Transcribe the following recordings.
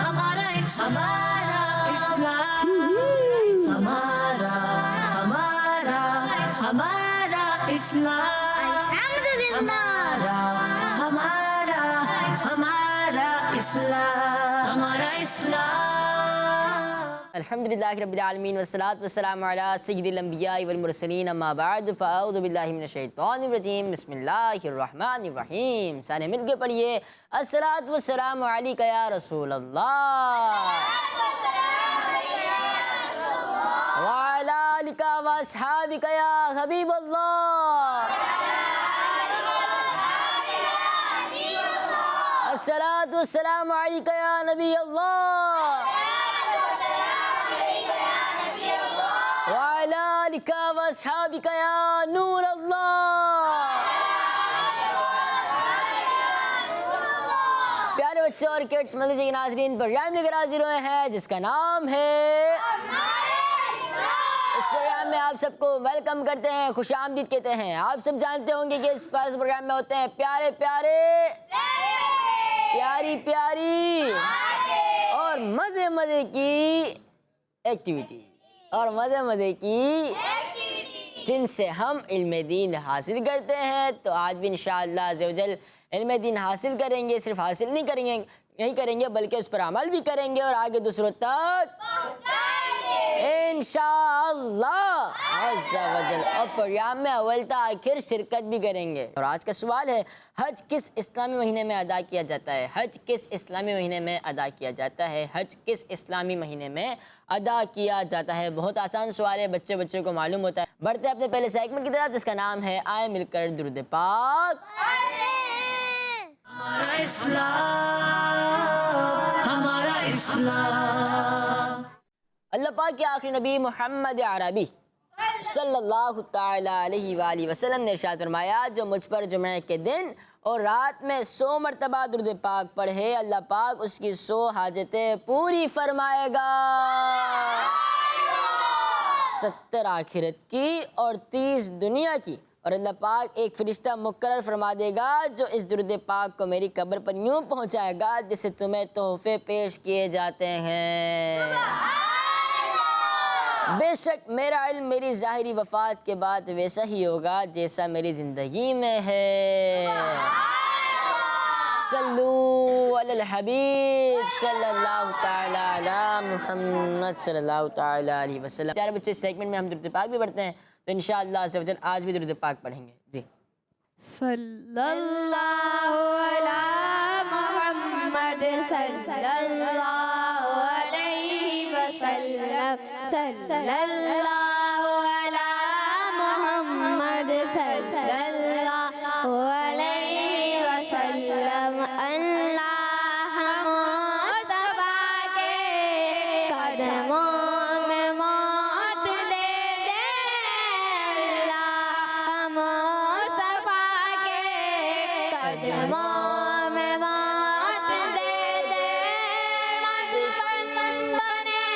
हमारा इस्लाम, हमारा हमारा हमारा इस्लाम, हमारा हमारा हमारा इस्लाम, हमारा इस्लाम। अल्हम्दुलिल्लाहि रब्बिल आलमीन वस्सलातु वस्सलामु अला सय्यिदिल अंबिया वल मुरसलीन अम्मा बाद फ़अऊज़ु बिल्लाहि मिनश शैतानिर रजीम बिस्मिल्लाहिर रहमानिर रहीम। सारे मिलके पढ़िए अस्सलातु वस्सलामु अलैका या रसूल अल्लाह व अला आलिका व अस्हाबिका या हबीब अल्लाह। अस्सलातु वस्सलामु अलैका या नबी अल्लाह व अला आलिका व अस्हाबिका या नूर अल्लाह। प्यारे बच्चों और किड्स मदरसे के नाज़रीन, प्रोग्राम लेकर हाजिर हुए हैं जिसका नाम है। इस प्रोग्राम में आप सबको वेलकम करते हैं, खुशामदीद कहते हैं। आप सब जानते होंगे कि इस प्रोग्राम में होते हैं प्यारे प्यारे, प्यारी प्यारी और मज़े मज़े की एक्टिविटी और मज़े मज़े की जिनसे हम इल्म दीन हासिल करते हैं। तो आज भी इंशाअल्लाह अज़्ज़वजल इल्म दीन हासिल करेंगे। सिर्फ हासिल नहीं करेंगे बल्कि उस पर अमल भी करेंगे और आगे दूसरों तक इंशाअल्लाह अज़्ज़वजल। और प्रोग्राम में अव्वल से आखिर शिरकत भी करेंगे। और आज का सवाल है, हज किस इस्लामी महीने में अदा किया जाता है? हज किस इस्लामी महीने में अदा किया जाता है? हज किस इस्लामी महीने में अदा किया जाता है? बहुत आसान सवाल है, बच्चे को मालूम होता है। बढ़ते हैं अपने पहले सेगमेंट की तरफ जिसका नाम है आए मिलकर दुरूद पाक। हमारा इस्लाम, हमारा इस्लाम। अल्लाह पाक के आखिरी नबी मोहम्मद अरबी सल्लल्लाहु तआला अलैहि वाली वसल्लम ने इरशाद फरमाया, जो मुझ पर जुमे के दिन और रात में 100 मरतबा दुरूद पाक पढ़े, अल्लाह पाक उसकी 100 हाजतें पूरी फरमाएगा। 70 आखिरत की और 30 दुनिया की। और अल्लाह पाक एक फरिश्ता मुकर्रर फरमा देगा जो इस दुरूद पाक को मेरी कब्र पर यूँ पहुँचाएगा जिससे तुम्हें तोहफे पेश किए जाते हैं। बेशक मेरा इल्म मेरी ज़ाहिरी वफ़ात के बाद वैसा ही होगा जैसा मेरी ज़िंदगी में है। सल्लू अलल हबीब सल्लल्लाहु तआला अला मुहम्मद सल्लल्लाहु तआला अलैहि वसल्लम। प्यारे बच्चे, इस सेगमेंट में हम दुरूद पाक भी पढ़ते हैं, तो इंशाअल्लाह अज़्ज़ वजल आज भी दुरूद पाक पढ़ेंगे। जी, सल्लल्लाहु अला मुहम्मद सल्लल्लाहु अलैहि वसल्लम, सल्लल्लाहु अला मुहम्मद सल्लल्लाहु अलैहि वसल्लम। अल्लाह मुस्तफा के कदमों में मौत दे दे, अल्लाह मुस्तफा के कदमों में मौत दे दे। मदफन बने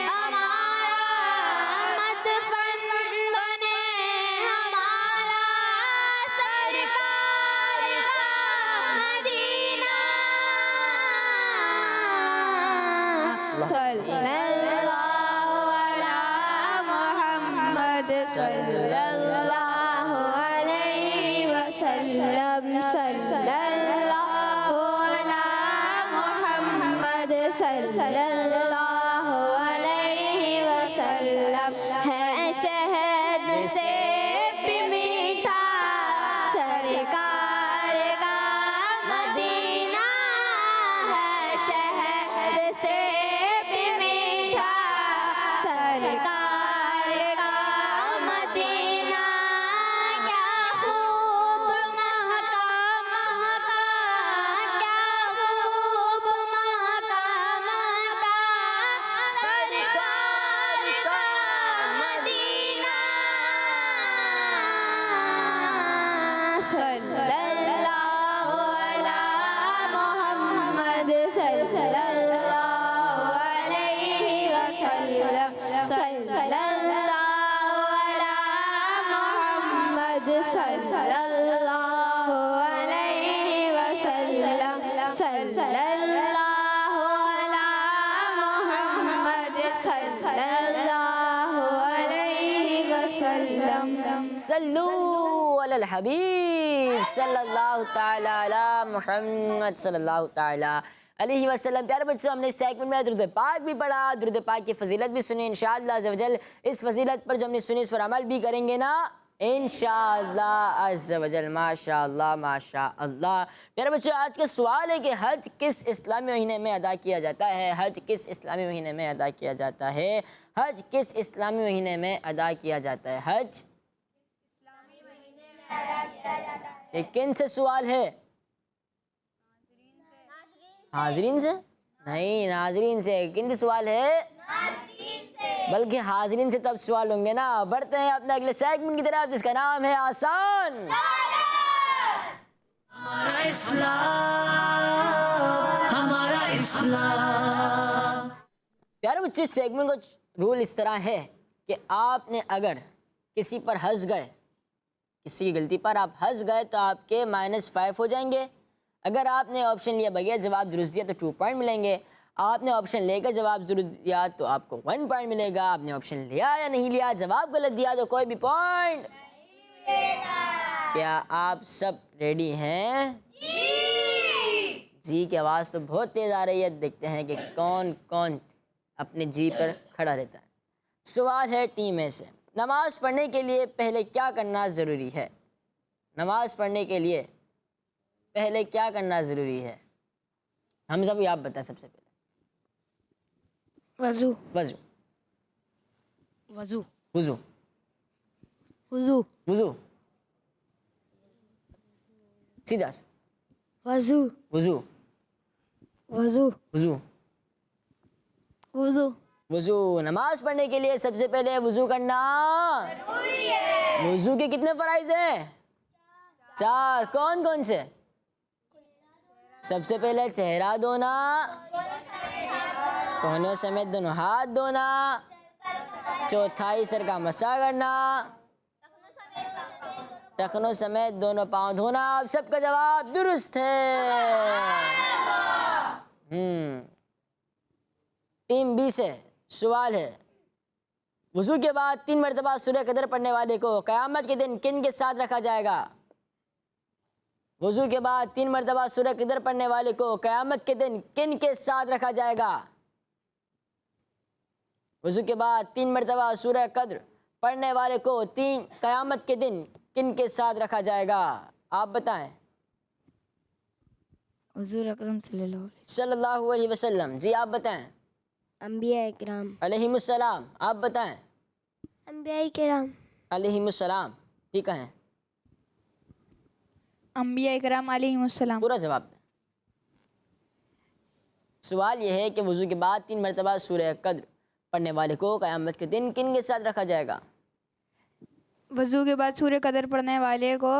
हमारा, मदफन बने हमारा, सरकार का मदीना। सल्लल्लाहु अला मुहम्मद सल्लल्लाहु अलैहि वसल्लम, सल्लल्लाहु अला मुहम्मद सल्लल्लाहु अलैहि वसल्लम। है शहद से भी मीठा सरकार का मदीना, है शहद से भी मीठा सरकार का मदीना। क्या खूब महका महका, क्या खूब महका महका, सल्लल्लाहु अला मोहम्मद सल्लल्लाहु अलैहि वसल्लम। सल्लू अलल हबीब सल्लल्लाहु ताला अला मुहम्मद सल्लल्लाहु ताला अलैहि वसल्लम। प्यारे बच्चों, हमने इस सेगमेंट में दुरूद पाक भी पढ़ा, दुरूद पाक की फजीलत भी सुनी। इंशाअल्लाह अज़्ज़ वजल इस फजीलत पर जो हमने सुनी इस पर अमल भी करेंगे ना, इंशाअल्लाह अज़्ज़ वजल। माशाअल्लाह माशाअल्लाह। प्यारे बच्चों, आज का सवाल है कि हज किस इस्लामी महीने में अदा किया जाता है? हज किस इस्लामी महीने में अदा किया जाता है? हज किस इस्लामी महीने में अदा किया जाता है? हज ये किन से सवाल है? हाजरीन से नहीं, नाजरीन से। किन से सवाल है? बल्कि हाजरीन से तब सवाल होंगे ना। बढ़ते हैं अपने अगले सेगमेंट की तरफ, जिसका नाम है आसान। हमारा इस्लाम, हमारा इस्लाम। प्यारे बच्चे, इस सेगमेंट का रूल इस तरह है कि आपने अगर किसी पर हंस गए, किसी की गलती पर आप हंस गए तो आपके -5 हो जाएंगे। अगर आपने ऑप्शन लिया बगैर जवाब दुरुस्त दिया तो 2 पॉइंट मिलेंगे। आपने ऑप्शन लेकर जवाब दुरुस्त दिया तो आपको 1 पॉइंट मिलेगा। आपने ऑप्शन लिया या नहीं लिया, जवाब गलत दिया तो कोई भी पॉइंट नहीं मिलेगा। क्या आप सब रेडी हैं? जी की आवाज़ तो बहुत तेज़ आ रही है। देखते हैं कि कौन कौन अपने जी पर खड़ा रहता है। सवाल है टीम ए से, नमाज़ पढ़ने के लिए पहले क्या करना ज़रूरी है? नमाज़ पढ़ने के लिए पहले क्या करना ज़रूरी है? हम सब आप बताएं। सबसे पहले वज़ू वज़ू वज़ू वज़ू वज़ू वज़ू सीधा वज़ू वज़ू वज़ू वज़ू वज़ू वज़ू। नमाज पढ़ने के लिए सबसे पहले वज़ू करना ज़रूरी है। वज़ू के कितने फ़राइज़ हैं? 4। कौन कौन से? सबसे पहले चेहरा धोना, कोहनों समेत दोनों हाथ धोना, चौथाई सर का मसा करना, टखनों समेत दोनों पाँव धोना। आप सबका जवाब दुरुस्त है। टीम बी से सवाल है, वज़ू के बाद 3 मरतबा सूरह कदर पढ़ने वाले को क़यामत के दिन किन के साथ रखा जाएगा? वज़ू के बाद 3 मरतबा सूरह कदर पढ़ने वाले को क़यामत के दिन किन के साथ रखा जाएगा? वज़ू के बाद 3 मरतबा सूरह कद्र पढ़ने वाले को क़यामत के दिन किन के साथ रखा जाएगा? आप बताएं। हुज़ूर अकरम सल्लल्लाहु अलैहि वसल्लम। जी आप बताएं। अंबिया इकराम अलैहिमुस्सलाम। आप बताएं। अंबिया इकराम अलैहिमुस्सलाम। ठीक है, अंबिया इकराम अलैहिमुस्सलाम। पूरा जवाब दें। सवाल यह है कि वज़ू के बाद 3 मरतबा सूरह कद्र पढ़ने वाले को क़यामत के दिन किन के साथ रखा जाएगा? वज़ू के बाद सूर्य कदर पढ़ने वाले को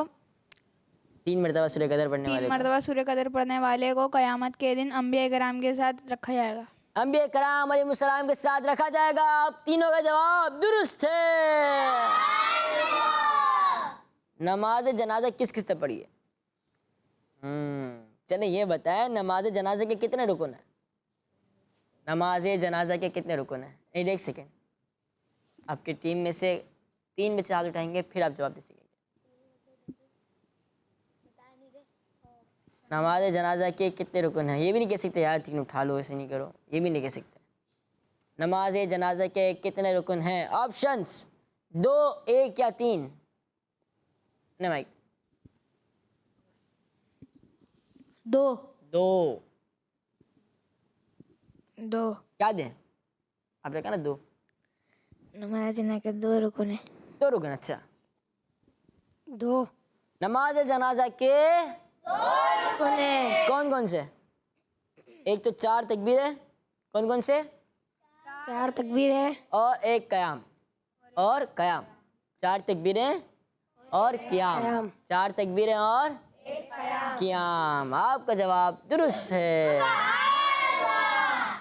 3 मरतबा सूरह कद्र पढ़ने वाले 3 मरतबा सूर्य कदर पढ़ने वाले को क़यामत के दिन अंबिया इकराम के साथ रखा जाएगा। अंबिया कराम अलैहिस्सलाम के साथ रखा जाएगा। आप तीनों का जवाब दुरुस्त है। नमाज जनाजा किस किस ने पढ़ी है? चले ये बताएं, नमाज जनाजा के कितने रुकन हैं? नमाज जनाजा के कितने रुकन हैं? एक सेकेंड, आपकी टीम में से 3 बच्चे हाथ उठाएंगे, फिर आप जवाब दे सकेंगे। नमाज जनाजा के कितने रुकन हैं? ये भी नहीं कह सकते यार 3 उठा लो, ऐसे नहीं करो, ये भी नहीं कह सकते। नमाज जनाजा के कितने रुकन हैं? ऑप्शंस 2, 1 या 3। माइक 2 2 2 क्या दें? आपने कहा ना 2 नमाज जनाजा के 2 रुकन है। 2 रुकन। अच्छा, 2 नमाज जनाजा के 2 रुकन है। कौन कौन से? एक तो 4 तकबीर है, कौन कौन से? 4 तकबीर है और एक क़याम। और क़याम 4 तकबीरें और क़याम। 4 तकबीरें और क़याम। आपका जवाब दुरुस्त है।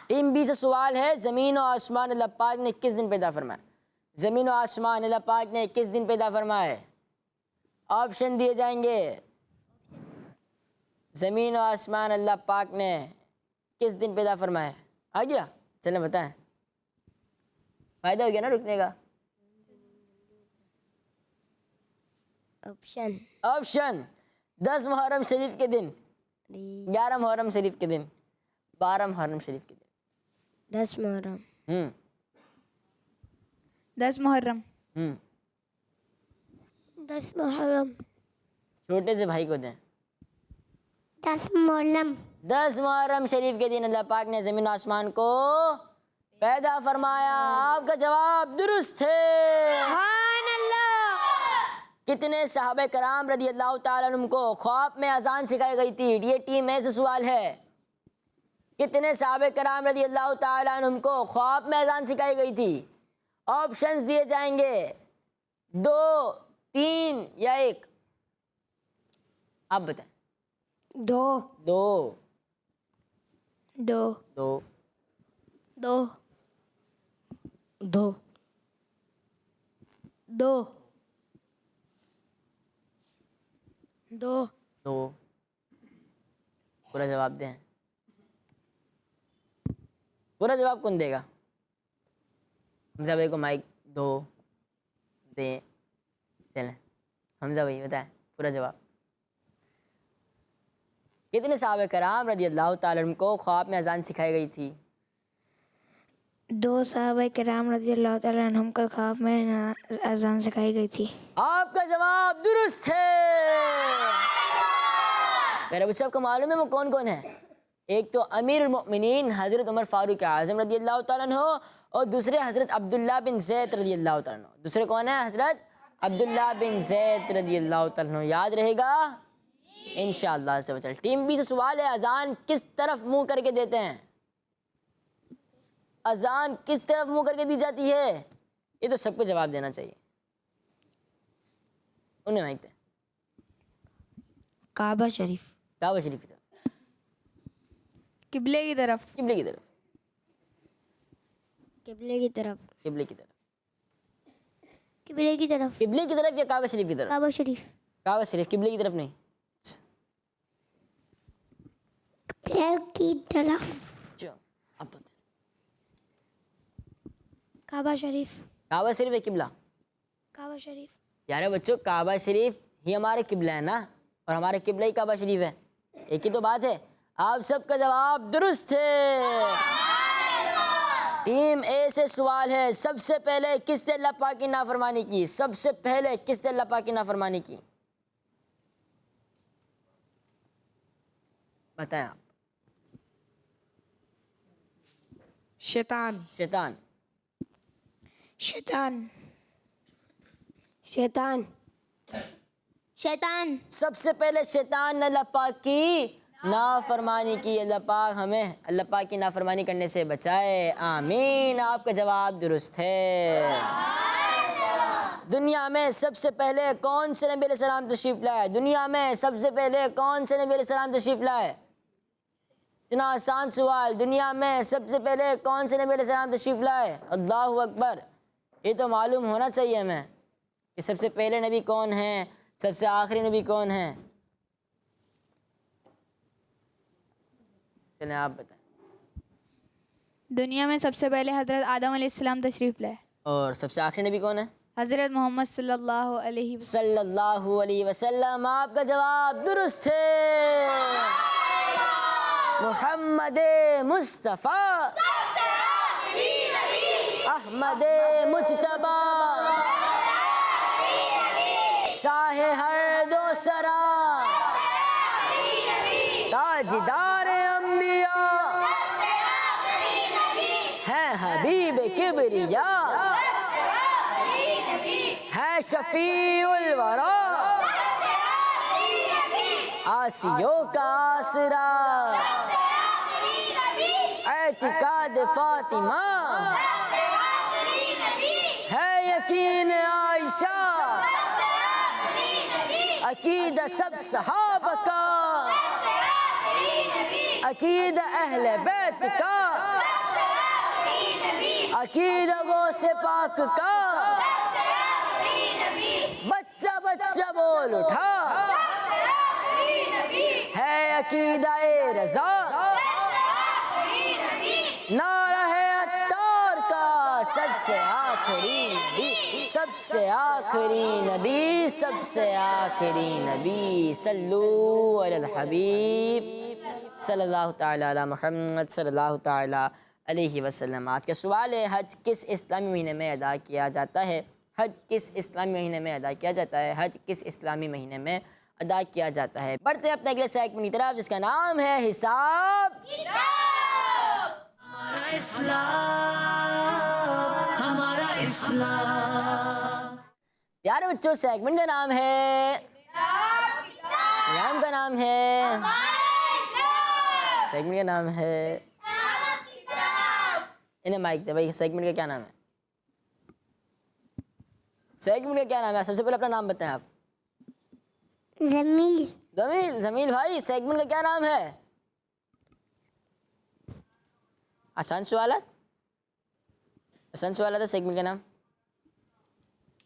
टीम बी से सवाल है, ज़मीन और आसमान अल्लाह पाक ने किस दिन पैदा फरमाया? ज़मीन और आसमान अल्लाह पाक ने किस दिन पैदा फरमाए? ऑप्शन दिए जाएंगे। ज़मीन और आसमान अल्लाह पाक ने किस दिन पैदा फरमाया? आ गया? चलें बताएं, फ़ायदा हो गया ना रुकने का। ऑप्शन 10 मुहर्रम शरीफ के दिन, 11 मुहर्रम शरीफ के दिन, 12 मुहर्रम शरीफ के दिन। 10 मुहर्रम। 10 मुहर्रम। 10 मुहर्रम। छोटे से भाई को दें। 10 मुहर्रम। 10 मुहर्रम शरीफ के दिन अल्लाह पाक ने ज़मीन आसमान को पैदा फरमाया। आपका जवाब दुरुस्त है। सुभान अल्लाह। कितने सहाबे कराम रदी अल्लाह ताला अन्हुम को ख्वाब में अजान सिखाई गई थी? ये टीम में से सवाल है। कितने सहाबे कराम रदी अल्लाह ताला अन्हुम को ख्वाब में अजान सिखाई गई थी? ऑप्शंस दिए जाएंगे, 2, 3 या 1। आप बताएं। 2। 2 2 2 2 2 2 2। 2 पूरा जवाब दें। पूरा जवाब कौन देगा? हमजा भाई को माइक दो दें। चलें हमजा भाई बताएं पूरा जवाब। कितने सहाबे कराम रदी अल्लाह ताला अन्हुम को ख्वाब में अजान सिखाई गई थी? 2 सहाबा किराम रज़ी अल्लाह तआला अन्हुम को ख्वाब में अजान सिखाई गई थी। आपका जवाब दुरुस्त है। मेरे बच्चे आपको मालूम है वो कौन कौन है? एक तो अमीरुल मोमिनीन हज़रत उमर फारूक आज़म रदी अल्लाह ताला अन्हु और दूसरे हज़रत अब्दुल्ला बिन ज़ैद रदी अल्लाह ताला अन्हु। दूसरे कौन है? हज़रत अब्दुल्ला बिन ज़ैद रदी अल्लाह ताला अन्हु। याद रहेगा इंशाअल्लाह से। चल टीम बी से सवाल है, अजान किस तरफ मुंह करके देते हैं? अजान किस तरफ मुंह करके दी जाती है? ये तो सबको जवाब देना चाहिए। उन्हें माइक दे। काबा शरीफ। काबा शरीफ की तरफ। किबले की तरफ। किबले की तरफ। किबले की तरफ। किबले की तरफ। किबले की तरफ। किबले की तरफ या काबा शरीफ की तरफ? काबा शरीफ। काबा शरीफ, किबले की तरफ नहीं। किबले की तरफ। जो अब बता। काबा शरीफ। काबा शरीफ है किबला? काबा शरीफ। यार बच्चों काबा शरीफ ही हमारे किबला है ना, और हमारे किबला ही काबा शरीफ है। एक ही तो बात है। आप सबका जवाब दुरुस्त है। टीम ए से सवाल है, सबसे पहले किसने अल्लाह पाक की नाफरमानी की? सबसे पहले किसने अल्लाह पाक की नाफरमानी की? बताएं आप। शैतान। शैतान। शैतान। शैतान। शैतान। सबसे पहले शैतान ने अल्लाह पाक की नाफरमानी की। अल्लाह पाक हमें अल्लाह पाक की नाफरमानी करने से बचाए, आमीन। आपका जवाब दुरुस्त है। दुनिया में सबसे पहले कौन से नबी अलैहिस्सलाम तशरीफ लाए? दुनिया में सबसे पहले कौन से नबी अलैहिस्सलाम तशरीफ लाए? इतना आसान सवाल। दुनिया में सबसे पहले कौन से नबी अलैहिस्सलाम तशरीफ लाए? अल्लाहु अकबर। ये तो मालूम होना चाहिए हमें कि सबसे पहले नबी कौन है, सबसे आखिरी नबी कौन है। चलें आप बताएं। दुनिया में सबसे पहले हज़रत आदम अलैहिस्सलाम तशरीफ़ लाए। और सबसे आखिरी नबी कौन है? हज़रत मोहम्मद सल्लल्लाहु अलैहि वसल्लम। आपका जवाब दुरुस्त है। मुहम्मद मुस्तफ़ा अहमद मुज्तबा शाह हर दो सरा ताजदार अंबिया है हबीब किबरिया है शफीउल वरा आसियों का आसरा एतिकाद फातिमा है यकीन आयशा अकीदा सब सहाबा का अकीदा अहले बैत का अकीदा गौसे पाक का बच्चा बच्चा बोल उठा है अकीदाए रज़ा, नारा है अत्तार का सबसे आखिरी नबी, सबसे आखिरी नबी, सबसे आखिरी नबी। सल्लू अलल हबीब सल्लल्लाहु ताला अला मुहम्मद सल्लल्लाहु ताला अलैहि वसल्लम। आज का सवाल है, हज किस इस्लामी महीने में अदा किया जाता है? हज किस इस्लामी महीने में अदा किया जाता है? हज किस इस्लामी महीने में अदा किया जाता है? बढ़ते हैं अपने अगले सेगमेंट की तरफ, जिसका नाम है हिसाब हमारा इस्लाम, हमारा इस्लाम। प्यारे बच्चों, सेगमेंट का नाम है, प्रोग्राम का नाम है, सेगमेंट का नाम है, इन्हें माइक दे भाई। सेगमेंट का क्या नाम है? सेगमेंट का क्या नाम है? सबसे पहले अपना नाम बताएं आप। जमील। जमील, जमील भाई, सेगमेंट का क्या नाम है? आसान सवाल, आसान सवाल है सेगमेंट का नाम।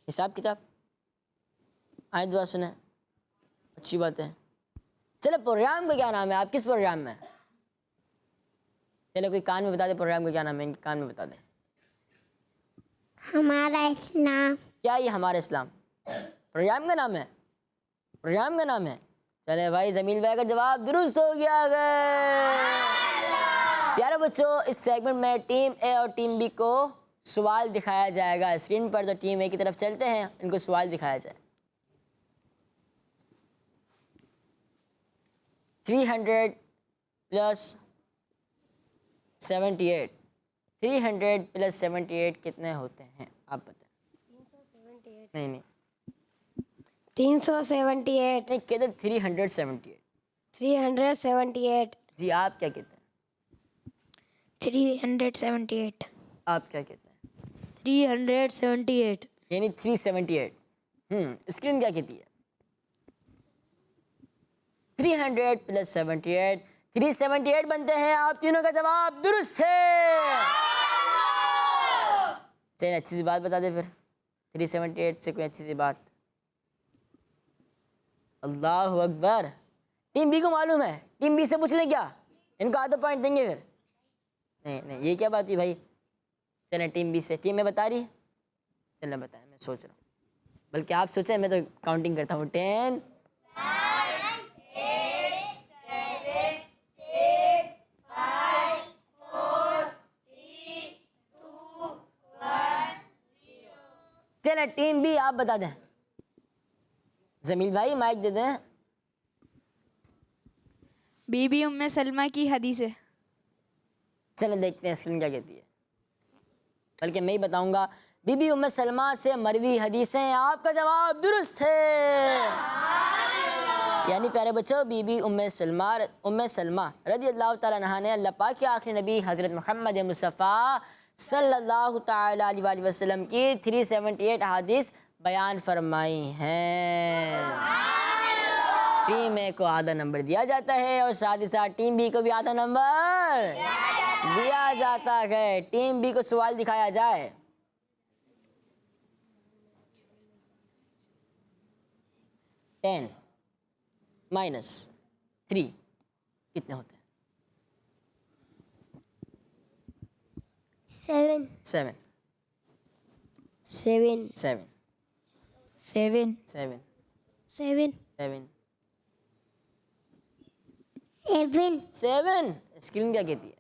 हिसाब किताब, आए दुआ सुने, अच्छी बात है। चलो प्रोग्राम का क्या नाम है? आप किस प्रोग्राम में? चलो कोई कान में बता दे प्रोग्राम का क्या नाम है, इनके कान में बता दे। हमारा इस्लाम। क्या ये हमारा इस्लाम प्रोग्राम का नाम है? प्रोग्राम का नाम है। चले भाई, जमील भाई का जवाब दुरुस्त हो गया। प्यारे बच्चों, इस सेगमेंट में टीम ए और टीम बी को सवाल दिखाया जाएगा स्क्रीन पर। तो टीम ए की तरफ चलते हैं, इनको सवाल दिखाया जाए। 300 + 78, 300 + 78 कितने होते हैं? आप बताएं। नहीं नहीं 378। नहीं, कहते 378। 378। जी, आप क्या कहते हैं? 378। आप क्या कहते हैं? 378। यानी 378। स्क्रीन क्या कहती है? 300 + 78, 378 बनते हैं। आप तीनों का जवाब दुरुस्त है। चलिए अच्छी सी बात बता दे फिर, 378 से कोई अच्छी सी बात। अल्लाह अकबर। टीम बी को मालूम है, टीम बी से पूछ लें क्या? इनको आधा पॉइंट देंगे फिर? नहीं नहीं, ये क्या बात हुई भाई? चलें टीम बी से, टीम में बता रही है। चलें बताएं, मैं सोच रहा हूँ, बल्कि आप सोचें, मैं तो काउंटिंग करता हूँ। 10, 9, चलें टीम बी आप बता दें। जमील भाई माइक दे दें। बीबी उम्मे सलमा की हदीस है। चलें देखते हैं स्क्रीन क्या कहती है, बल्कि मैं ही बताऊंगा। बीबी उम्मे सलमा से मरवी हदीसें। आपका जवाब दुरुस्त है। यानी प्यारे बच्चों, बीबी उम्मे सलमा रज़ी अल्लाह ताला अन्हा ने अल्लाह पाक के आखिरी नबी हज़रत मोहम्मद मुस्तफ़ा सल्लल्लाहु ताला अलैहि वसल्लम की 378 हदीस बयान फरमाई हैं। टीम ए को आधा नंबर दिया जाता है और साथ ही साथ टीम बी को भी आधा नंबर दिया जाता है। टीम बी को सवाल दिखाया जाए। 10 - 3 कितने होते हैं? 7। 7, 7। 7, 7। 7, 7। 7, 7। 7। स्क्रीन क्या कहती है?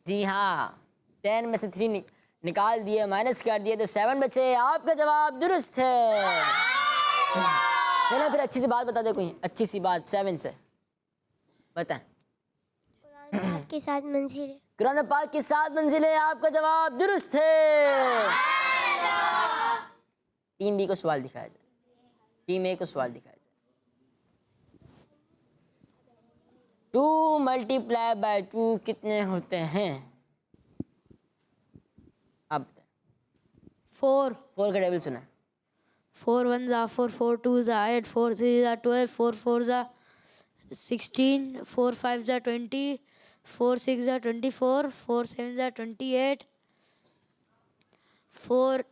जी हाँ, 10 में से 3 निकाल दिए, माइनस कर दिए तो 7 बचे। आपका जवाब दुरुस्त है। चलो फिर अच्छी सी बात बता दे, कोई अच्छी सी बात 7 से बताएं। कुरान के 7 मंजिलें। कुरान पाक की 7 मंजिलें। आपका जवाब दुरुस्त है। टीम बी को सवाल दिखाया जाए, टीम ए को सवाल दिखाया जाए। 2 × 2 कितने होते हैं? आप बताएं। 4 4 का टेबल सुना है? 4 1 ज़ा 4 4 2 ज़ा 8 4 3 ज़ा 12 4 4 ज़ा 16 4 5 ज़ा 20 4 6 ज़ा 24 4 7 ज़ा 28 4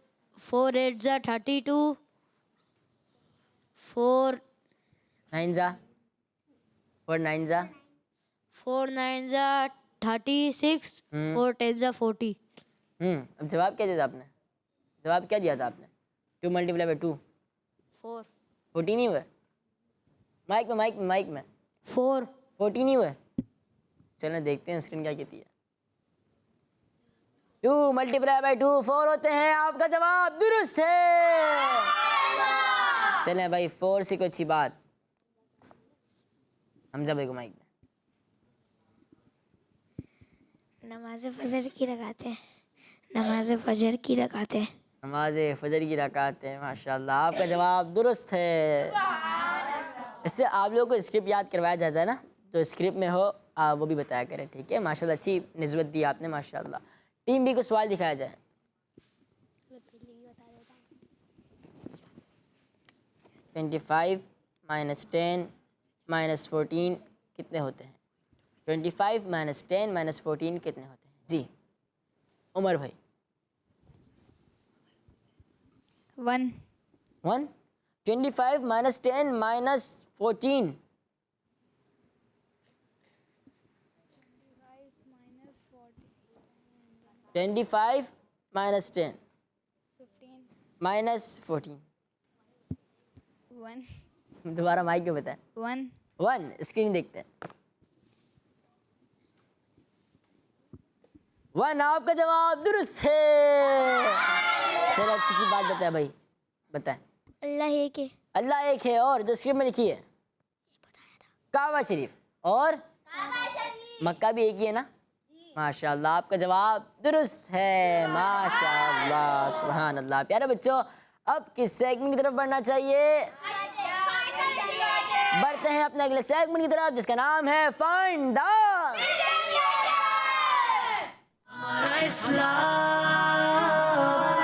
8 ज़ा 32 4 9 जा 4 9 जा 4 9 जा 36, 4 10 जा 40. अब जवाब क्या दिया था आपने? जवाब क्या दिया था आपने? 2 मल्टीप्लाई बाई 2 4 14 ही हुए। माइक में 4 14 ही हुए। चलें देखते हैं स्क्रीन क्या कहती है। 2 मल्टीप्लाई बाई 2 4 होते हैं। आपका जवाब दुरुस्त है। चलें भाई 4 से कोई अच्छी बात। हमजा भाई को माइक में। नमाज फजर की रकातें, नमाज फजर की रकातें। नमाज फजर की रकातें। माशाल्लाह आपका जवाब दुरुस्त है। इससे आप लोगों को स्क्रिप्ट याद करवाया जाता है ना, जो स्क्रिप्ट में हो आप वो भी बताया करें, ठीक है। माशाल्लाह अच्छी निस्बत दी आपने माशाल्लाह। टीम बी को सवाल दिखाया जाए। 25 माइनस 10 माइनस 14 कितने होते हैं? 25 माइनस 10 माइनस 14 कितने होते हैं? जी उमर भाई। 1 1 25 माइनस 10 माइनस 14 25 माइनस 10 माइनस 14 1 दोबारा माइक पे बताएं। 1 1 स्क्रीन देखते हैं। 1 आपका जवाब दुरुस्त है। चलो अच्छी सी बात बताएं भाई, बताएं। अल्लाह एक है। अल्लाह एक है और जो स्क्रीन में लिखी है काबा शरीफ और मक्का भी एक ही है ना। माशाल्लाह आपका जवाब दुरुस्त है। माशाल्लाह सुभान अल्लाह। प्यारे बच्चों अब किस सेगमेंट की तरफ बढ़ना चाहिए? बढ़ते हैं अपने अगले सेगमेंट की तरफ जिसका नाम है फाइंड द। हमारा इस्लाम,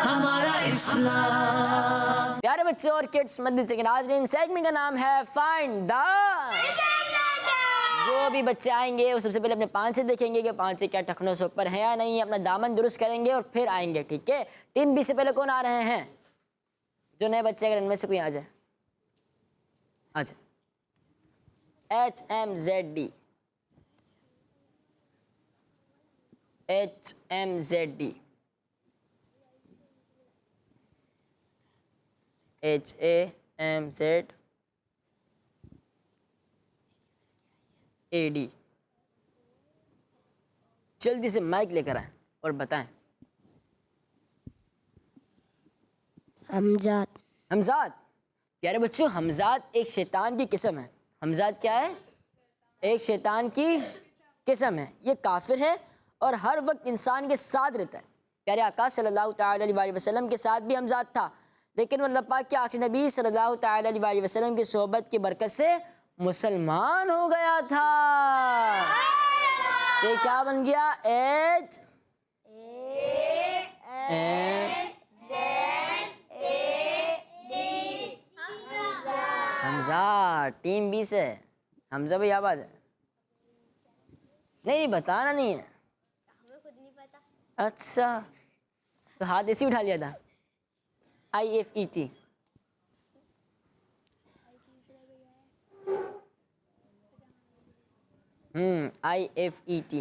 हमारा इस्लाम। प्यारे बच्चों और किड्स मद्रिसे के नाज़रीन, सेगमेंट का नाम है फाइंड द। जो भी बच्चे आएंगे वो सबसे पहले अपने पाँचे देखेंगे कि पाँचे क्या टखनों से ऊपर है या नहीं, अपना दामन दुरुस्त करेंगे और फिर आएंगे, ठीक है। टीम बी से पहले कौन आ रहे हैं? जो नए बच्चे अगर इनमें से कोई आ जाए, आ जाए। HMZD HMZD HAMZAD जल्दी से माइक लेकर आए और बताएं। हमजाद हमजाद। प्यारे बच्चों हमजाद एक शैतान की किस्म है। हमजाद क्या है? एक शैतान की किस्म है। ये काफिर है और हर वक्त इंसान के साथ रहता है। प्यारे आका सल्लल्लाहु तआला अलैहि वसल्लम के साथ भी हमजाद था, लेकिन वो अल्लाह पाक के आखिरी नबी सल्लल्लाहु तआला अलैहि वसल्लम की सोहबत की बरकत से मुसलमान हो गया था। तो क्या बन गया? हमजा। टीम बी से हमजा भाई आवाज है। नहीं बताना नहीं है। अच्छा तो हाथ ऐसे ही उठा लिया था। IFET IFET।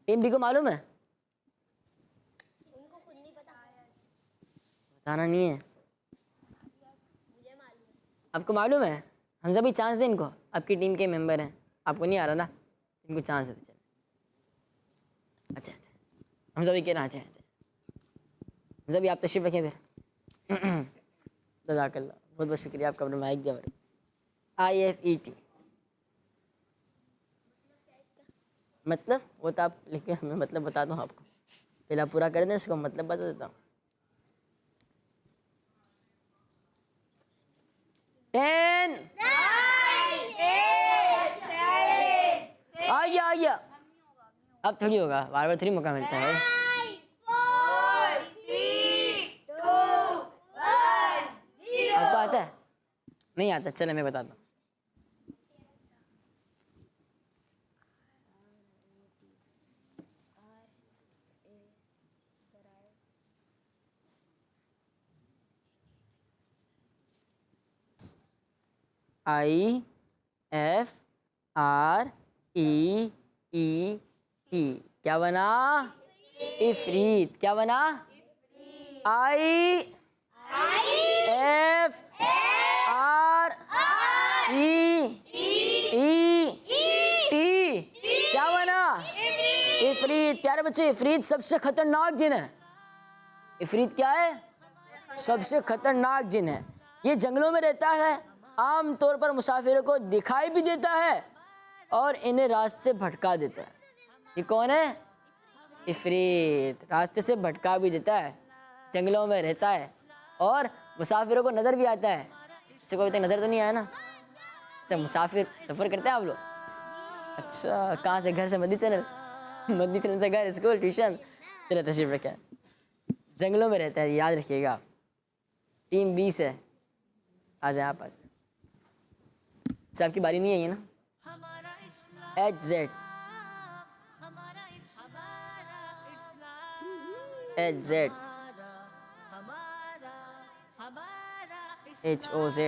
टीम बी को मालूम है? बताना नहीं है। आपको मालूम है? हमजा भी चांस दें इनको, आपकी टीम के मेंबर हैं। आपको नहीं आ रहा ना, इनको चांस देते चले। अच्छा हमजा भी कह रहे हैं। हमजा भी आप तशरीफ रखें फिर। जज़ाकल्लाह, बहुत बहुत शुक्रिया आपका, अपना माइक दिया मेरे। IFET मतलब वो तो आप लिख के मैं मतलब बता दूँ आपको। पहले आप पूरा कर दें इसको, मतलब बता देता हूँ। 10 आ गया। अब थोड़ी होगा, बार बार थोड़ी मौका मिलता है। आपको आता है? नहीं आता? चले मैं बताता हूँ। IFREET। क्या बना? इफरीत। क्या बना? IFREET। क्या बना? इफरीत। प्यारे बच्चे, इफरीत सबसे खतरनाक जिन है। इफरीत क्या है? सबसे खतरनाक जिन है। ये जंगलों में रहता है, आम तौर पर मुसाफिरों को दिखाई भी देता है और इन्हें रास्ते भटका देता है। ये कौन है? इफरीत। रास्ते से भटका भी देता है, जंगलों में रहता है और मुसाफिरों को नज़र भी आता है। किसी को अभी तक नज़र तो नहीं आया ना? अच्छा, मुसाफिर सफ़र करते हैं आप लोग? अच्छा, कहाँ से? घर से मदनी चैनल, मदनी चैनल से घर, स्कूल, ट्यूशन। चलो तशरीफ रखें। जंगलों में रहता है, याद रखिएगा। टीम 20 है, आ जाए आप, आ जाए। अच्छा, आपकी बारी नहीं है ये ना? HZ HOZ।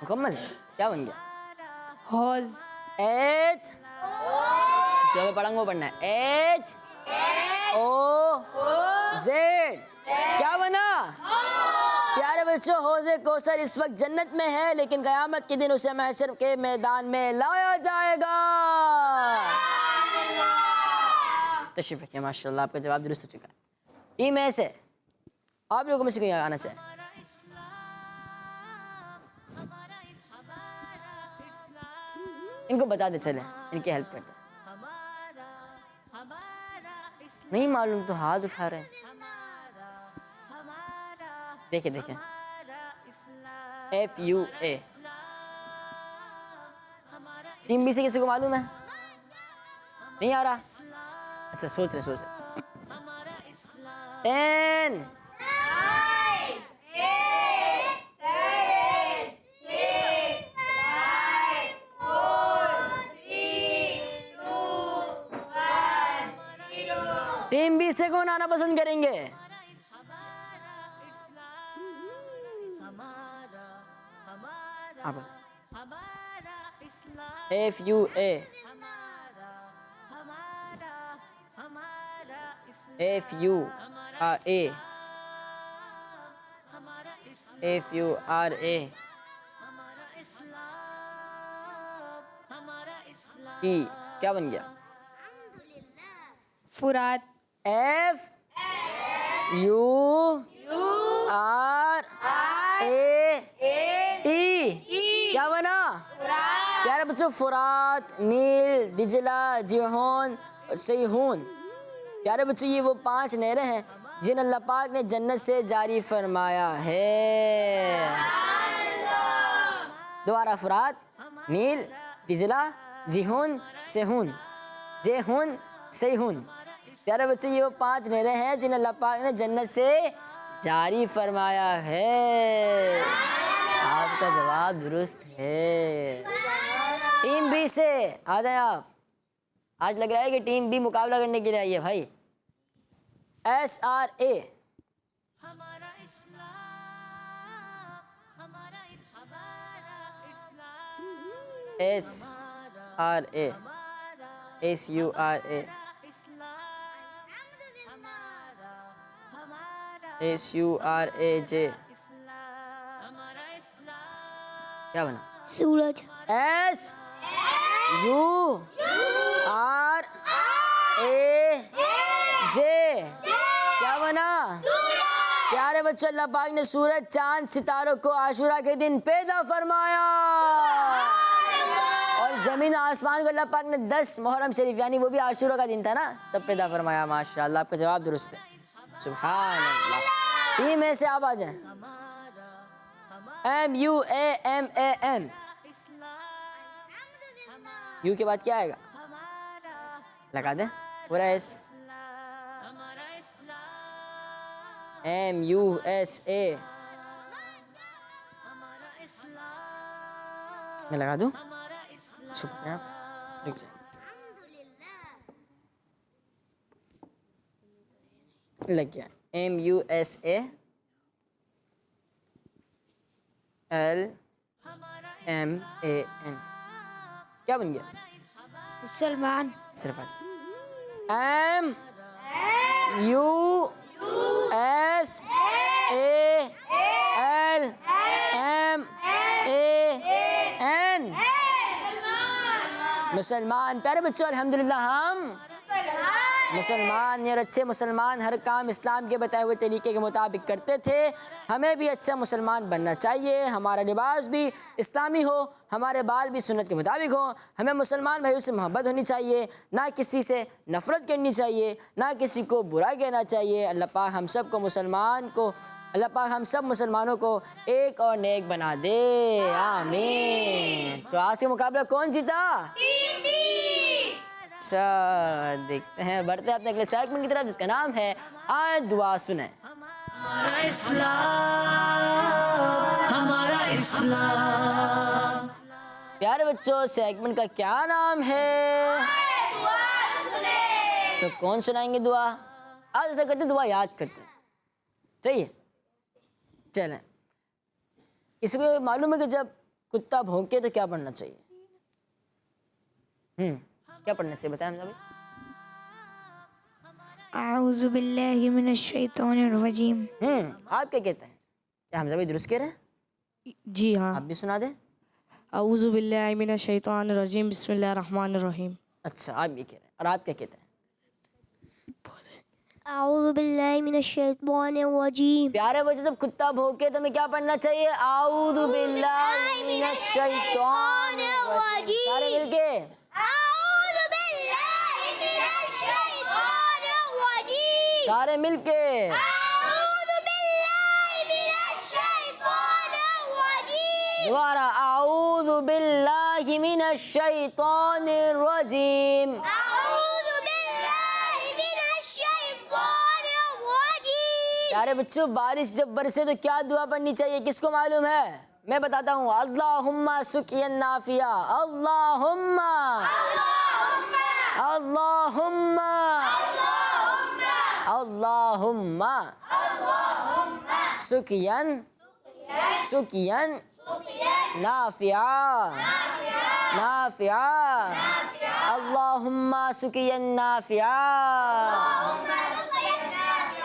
मुकम्मल है। क्या बन गया? हौज। H, जो मैं पढ़ाऊंगा वो पढ़ना है। HOZ। क्या बना? प्यारे बच्चों, हौज़े कौसर इस वक्त जन्नत में है, लेकिन क़यामत के दिन उसे महशर के मैदान में लाया जाएगा। तशरीफ रखिए। माशाल्लाह, आपका जवाब दुरुस्त हो चुका है। टीम ए से आप लोगों में से कोई आना चाहिए? इनको बता दे, चले इनकी हेल्प करते हैं। नहीं मालूम तो हाथ उठा रहे हैं। देखे देखे, FUA। टीम बी से किसी को मालूम है? नहीं आ रहा? अच्छा, सोच रहे 10 टीम बी से कौन आना पसंद करेंगे? FUA FURA T। क्या बन गया? फुरात। FURAT। क्या बना? प्यारे बच्चों, फुरात, नील, दिजला, जिहोन और सईहून। प्यारे बच्चों, ये वो 5 नहरें हैं जिन्हें अल्लाह पाक ने जन्नत से जारी फरमाया है। दोबारा, फुरात, नील, दिजला, जिहोन, सेहून, जेहून, सईहून। प्यारे बच्चे, ये वो 5 नहरें हैं जिन्हें अल्लाह पाक ने जन्नत से जारी फरमाया है। आपका जवाब दुरुस्त है। टीम बी से आ जाए आप। आज लग रहा है कि टीम बी मुकाबला करने के लिए आई है भाई। SRA SRA SURA SURAJ। क्या बना? सूरज। SURAJ। क्या बना? प्यारे बच्चों, अल्लाह पाक ने सूरज, चांद, सितारों को आशूरा के दिन पैदा फरमाया और ज़मीन आसमान को अल्लाह पाक ने 10 मुहर्रम शरीफ, यानी वो भी आशूरा का दिन था ना, तब पैदा फरमाया। माशाअल्लाह, आपका जवाब दुरुस्त है। सुभान अल्लाह। टीम में से आप आ जाएं। MUAMAN। यू के बाद क्या आएगा? लगा दें पूरा एस। MUSA। मैं लगा दूं? छुप गया, रुक जाए। लग गया। MUSA L MAN, क्या बन गया? मुसलमान। सिर्फ ऐसा। MUSALMAN, मुसलमान। प्यारे बच्चों, अल्हम्दुलिल्लाह हम मुसलमान यार अच्छे मुसलमान हर काम इस्लाम के बताए हुए तरीके के मुताबिक करते थे। हमें भी अच्छा मुसलमान बनना चाहिए। हमारा लिबास भी इस्लामी हो, हमारे बाल भी सुन्नत के मुताबिक हो। हमें मुसलमान भाइयों से मोहब्बत होनी चाहिए, ना किसी से नफ़रत करनी चाहिए, ना किसी को बुरा कहना चाहिए। अल्लाह पाक हम सब को अल्लाह पाक हम सब मुसलमानों को एक और नेक बना दे, आमीन। तो आज के मुकाबला कौन जीता? अच्छा, देखते हैं, बढ़ते हैं अपने अगले सेगमेंट की तरफ जिसका नाम है आज दुआ सुने। हमारा इस्लाम, हमारा इस्लाम। प्यारे बच्चों, सेगमेंट का क्या नाम है? तो कौन सुनाएंगे दुआ? आज ऐसा करते दुआ याद करते हैं, सही है? चलें, किसी को मालूम है कि जब कुत्ता भौंके तो क्या पढ़ना चाहिए? क्या पढ़ना चाहिए बताएं हम भाई। आऊज़ु बिल्लाहि मिनश शैतानिर रजीम। आप क्या कहते हैं? क्या हमजा भाई दुरुस्त कह रहे हैं? जी हाँ। आप भी सुना दें। औज़ु बिल्लाहि मिनश शैतानिर रजीम, बिस्मिल्लाहिर रहमानिर रहीम। अच्छा, आप भी कह रहे हैं। और आप क्या कहते हैं? आऊज़ु बिल्लाहि मिनश शैतानिर रजीम। प्यारे बच्चे, जब कुत्ता भौंके तो हमें क्या पढ़ना चाहिए? आऊज़ु बिल्लाहि मिनश शैतानिर रजीम। सारे मिलके आऊज़ु बिल्लाहि मिनश शैतानिर रजीम। सारे मिलके आऊज़ु बिल्लाहि मिनश शैतानिर रजीम। दोबारा आऊज़ु बिल्लाहि मिनश शैतानिर रजीम। आऊज़ु बिल्लाहि मिनश शैतानिर रजीम। प्यारे बच्चों, बारिश जब बरसे तो क्या दुआ पढ़नी चाहिए? किसको मालूम है? मैं बताता हूँ। अल्लाहुम्मा सुकियन नाफिया, अल्लाहुम्मा अल्लाहुम्मा अल्लाहुम्मा सुकियन नाफिया अल्लाहुम्मा सुकियन नाफिया।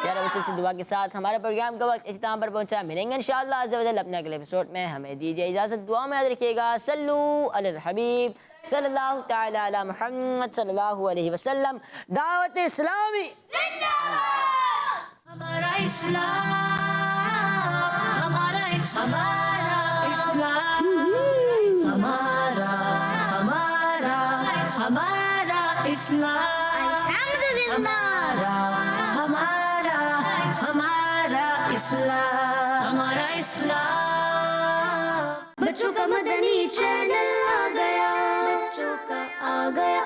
प्यारे बच्चों, से दुआ के साथ हमारे प्रोग्राम का वक्त इख्तिताम पर पहुंचा। मिलेंगे इंशाअल्लाह अज़्ज़ा वजल अपने अगले एपिसोड में। हमें दीजिए इजाज़त, दुआ में याद रखिएगा। सल्लू अलल हबीब सल्लल्लाहु तआला अला मुहम्मद सल्लल्लाहु अलैहि वसल्लम। दावत इस्लामी हमारा इस्लाम, हमारा इस्लाम, हमारा इस्लाम, हमारा इस्लाम। बच्चों का मदनी चैनल आ गया, बच्चों का आ गया